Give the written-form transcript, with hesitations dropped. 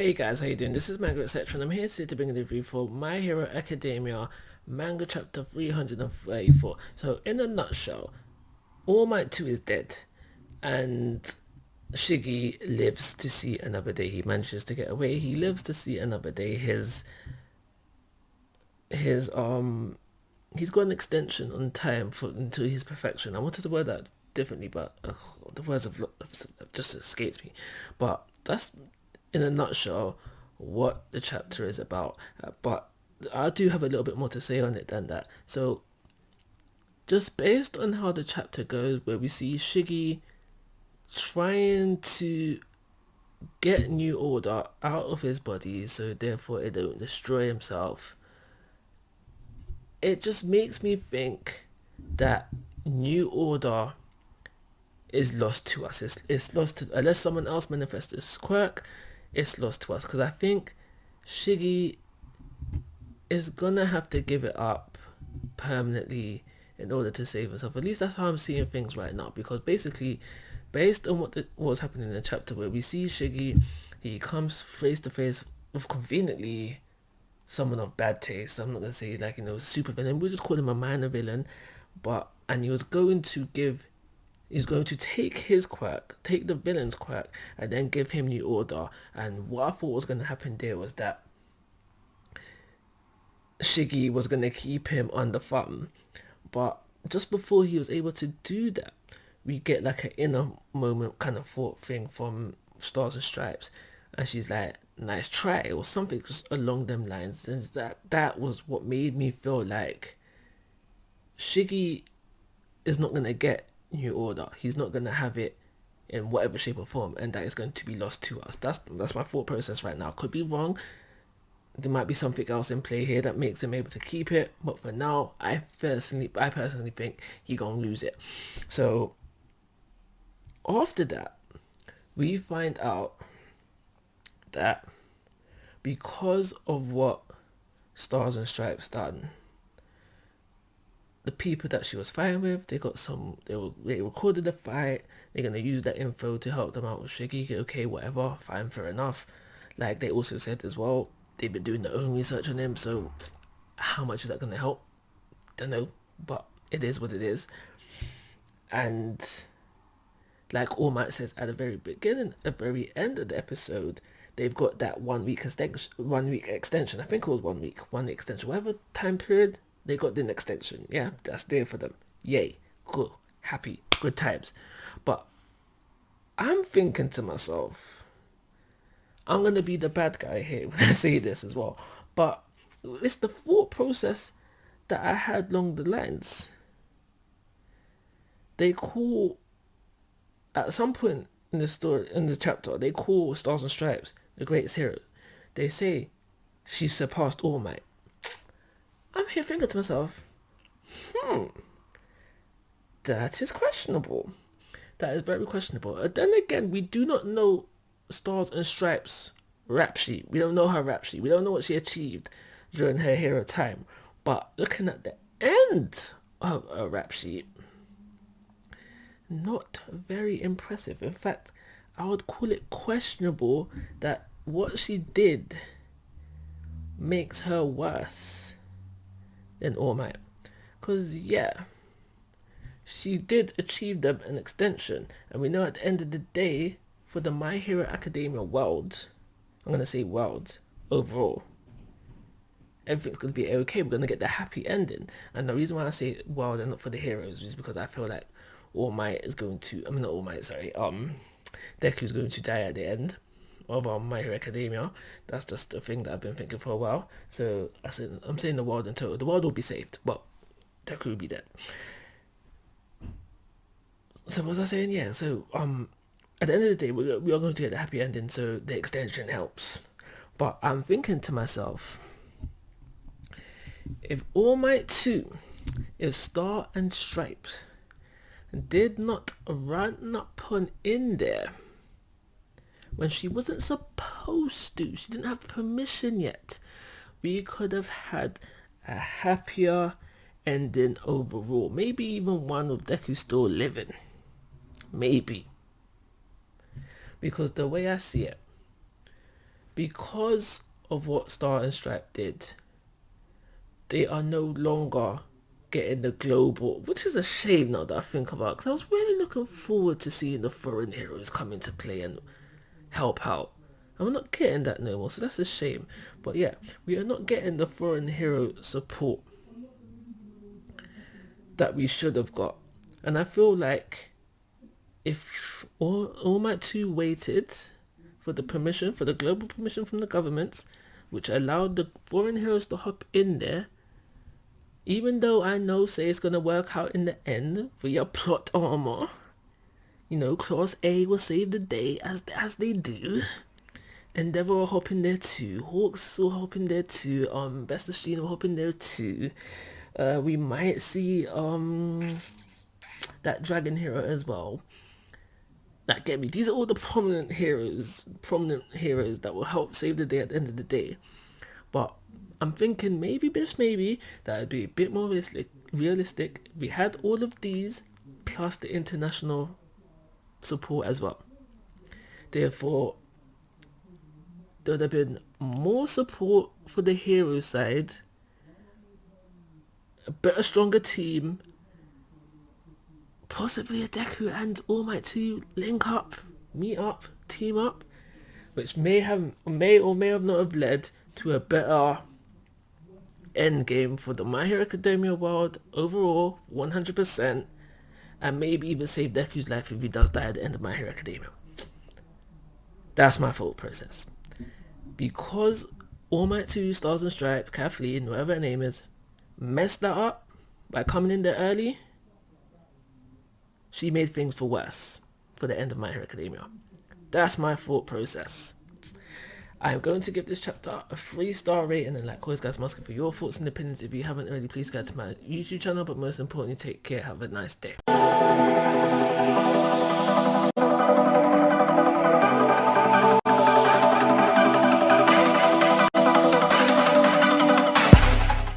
Hey guys, how you doing? This is Manga, etc. and I'm here today to bring a review for My Hero Academia Manga Chapter 334. So, in a nutshell, All Might 2 is dead, and Shiggy lives to see another day. He manages to get away. He lives to see another day. His he's got an extension on time for until his perfection. I wanted to word that differently, but the words have just escaped me. But that's in a nutshell what the chapter is about. But I do have a little bit more to say on it than that. So just based on how the chapter goes, where we see Shiggy trying to get New Order out of his body, so therefore it don't destroy himself. It just makes me think that New Order is lost to us. It's lost to, unless someone else manifests this quirk, it's lost to us. Because I think Shiggy is gonna have to give it up permanently in order to save himself. At least that's how I'm seeing things right now. Because basically, based on what was happening in the chapter where we see Shiggy, he comes face to face with conveniently someone of bad taste. I'm not gonna say like super villain. We'll just call him a minor villain, but and he's going to take his quirk, take the villain's quirk, and then give him New Order. And what I thought was gonna happen there was that Shiggy was gonna keep him on the thumb, but just before he was able to do that, we get like an inner moment kind of thought thing from Stars and Stripes, and she's like, nice try, or something just along them lines. And that was what made me feel like Shiggy is not gonna get New Order. He's not gonna have it in whatever shape or form, and that is going to be lost to us. That's my thought process right now. Could be wrong. There might be something else in play here that makes him able to keep it, but for now, I personally think he gonna lose it. So after that, we find out that because of what Stars and Stripes done, the people that she was fighting with, they recorded the fight. They're gonna use that info to help them out with Shiggy. Okay, whatever, fine, fair enough. Like they also said as well, they've been doing their own research on him. So how much is that gonna help? Don't know, but it is what it is. And like All Might says at the very beginning, at the very end of the episode, they've got that 1 week extension. 1 week extension. I think it was 1 week, 1 week extension. Whatever time period, they got the extension. Yeah, that's there for them. Yay, good, happy, good times. But I'm thinking to myself, I'm gonna be the bad guy here when I say this as well. But it's the thought process that I had along the lines. They call at some point in the story, in the chapter, they call Stars and Stripes the greatest hero. They say she surpassed All Might. I'm here thinking to myself, that is questionable. That is very questionable. And then again, we do not know Stars and Stripes' rap sheet. We don't know her rap sheet. We don't know what she achieved during her hero time. But looking at the end of her rap sheet, not very impressive. In fact, I would call it questionable that what she did makes her worse than All Might. Because, yeah, she did achieve them an extension. And we know at the end of the day, for the My Hero Academia world, I'm going to say world, overall, everything's going to be okay. We're going to get the happy ending. And the reason why I say world and not for the heroes is because I feel like All Might is going to, I mean not All Might, sorry, Deku's going to die at the end of My Hero Academia. That's just a thing that I've been thinking for a while. So I'm saying the world in total. The world will be saved, but Deku will be dead. So what was I saying? Yeah, so at the end of the day, we are going to get the happy ending, so the extension helps. But I'm thinking to myself, if All Might 2, if Star and Stripes did not run up on in there when she wasn't supposed to, she didn't have permission yet, we could have had a happier ending overall. Maybe even one with Deku still living. Maybe. Because the way I see it, Because of what Star and Stripe did, they are no longer getting the global, which is a shame now that I think about, because I was really looking forward to seeing the foreign heroes come into play and help out. And we're not getting that no more, so that's a shame. But yeah, we are not getting the foreign hero support that we should have got. And I feel like if All Might 2 waited for the permission, for the global permission from the governments, which allowed the foreign heroes to hop in there, even though I know say it's going to work out in the end for your plot armor, you know, Clause A will save the day as they do. Endeavor will hop in there too. Hawks will hop in there too. Best of Sheen will hop in there too. We might see that dragon hero as well. Like, get me, these are all the prominent heroes that will help save the day at the end of the day. But I'm thinking maybe, just maybe, that would be a bit more realistic. We had all of these plus the international support as well. Therefore, there would have been more support for the hero side, a better, stronger team, possibly a Deku and All Might 2 link up, meet up, team up, which may or may have not have led to a better end game for the My Hero Academia world overall, 100%, and maybe even save Deku's life if he does die at the end of My Hero Academia. That's my thought process. Because All Might 2, Stars and Stripes, Kathleen, whatever her name is, messed that up by coming in there early, she made things for worse for the end of My Hero Academia. That's my thought process. I'm going to give this chapter a 3-star rating, and like always guys, I'm asking for your thoughts and opinions. If you haven't already, please go to my YouTube channel, but most importantly, take care, have a nice day.